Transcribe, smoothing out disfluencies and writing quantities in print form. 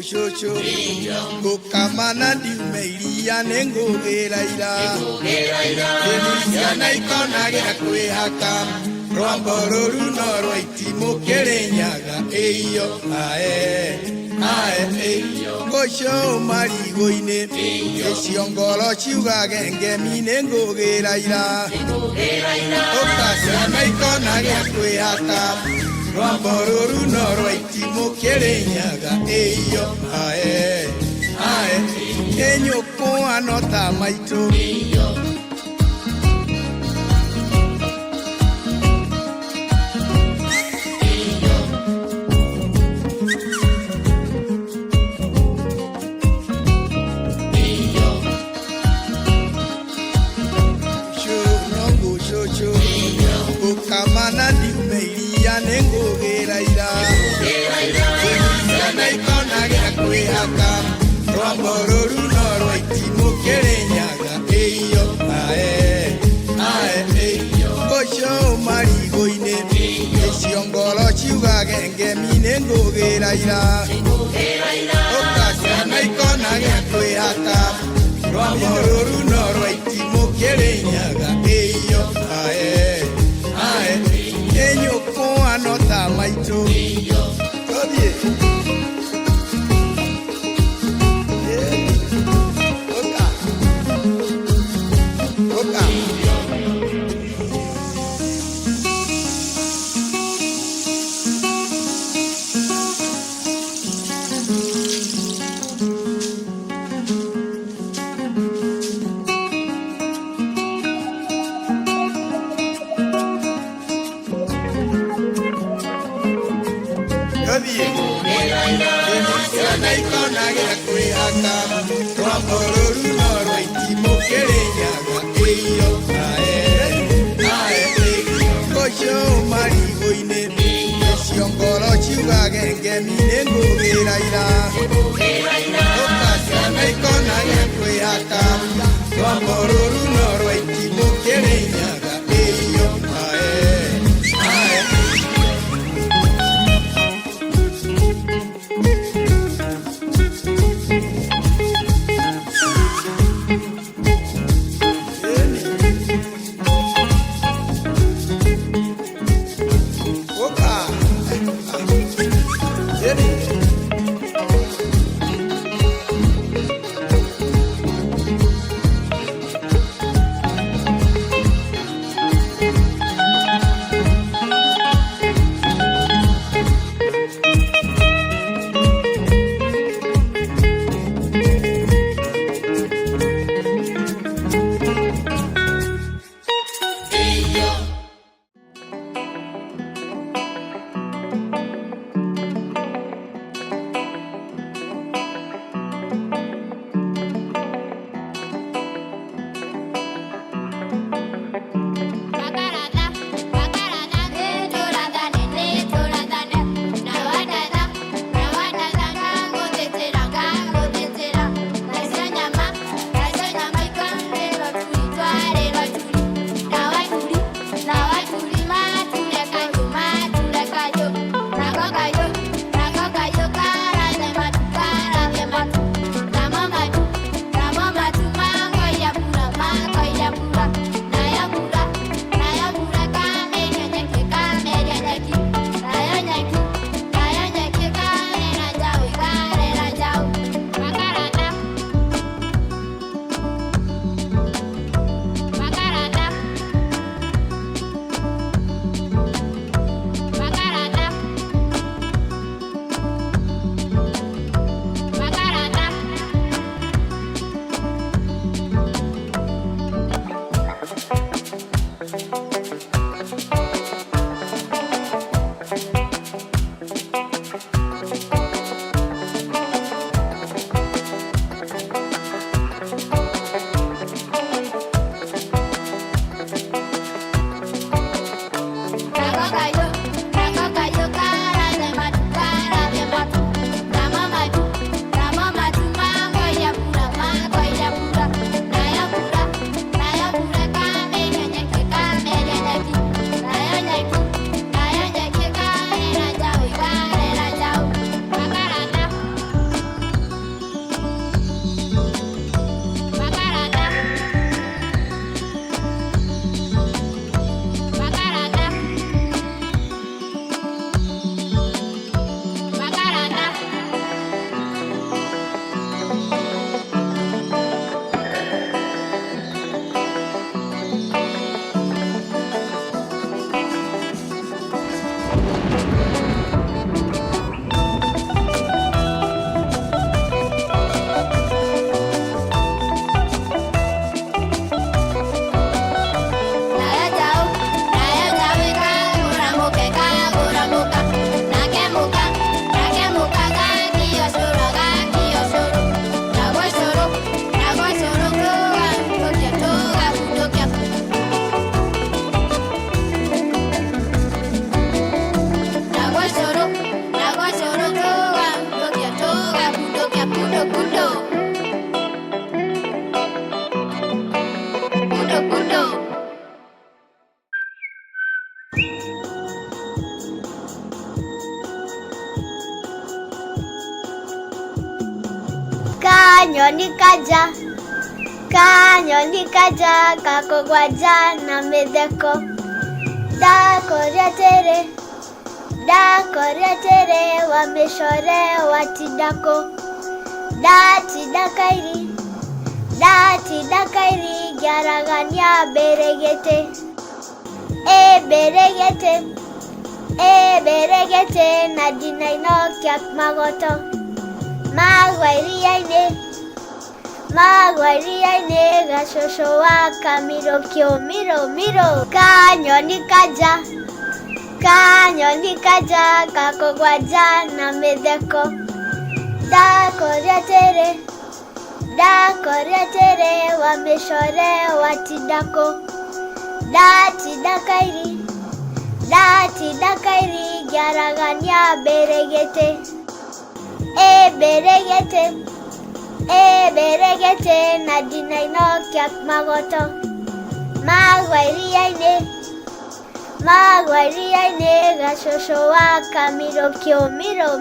shosho Kukamana diumeiria nengugira ira Denisiana ikona gya kwihaka Rwamboruru no rwaitimo kerenyaga Eyo ae eyo Gosho marigoine Esiongolo chiuga gengemi nengugira ira Okasiana ikona gya kwihaka Rwamboruru no rwaitimo kerenyaga Eyo ae Enyoko anota maito Kukamana diumeiria nengugira ira Denisiana ikona gya kwihaka Rwamboruru no rwaitimo kerenyaga Eyo ae Gosho marigoine Esiongolo chiuga gengemi nengugira ira Okasiana ikona gya kwihaka Rwamboruru no rwaitimo kerenyaga Eyo ae Enyoko anota maito Tobie Oka Denisiana ikona gya kwihaka Rwamboruru no rwaitimo kerenyaga Eyo ae Gosho marigoine Esiongolo chiuga gengemi nengugira ira Okasiana ikona gya kwihaka Rwamboruru no rwaitimo kerenyaga Eyo ae Kanyoni kaja kakogwaja na metheko ndakoria tere wameshore watidako ndatinda kairi giaragania beregete na dinainokia magoto magwairiaine gacocwo wa kamirokio miro kanyoni kaja kakogwaja na metheko ndakoria tere wameshore watidako ndatinda kairi giaragania beregete na dinainokia magoto magwairiaine gacocwo wa kamirokio miro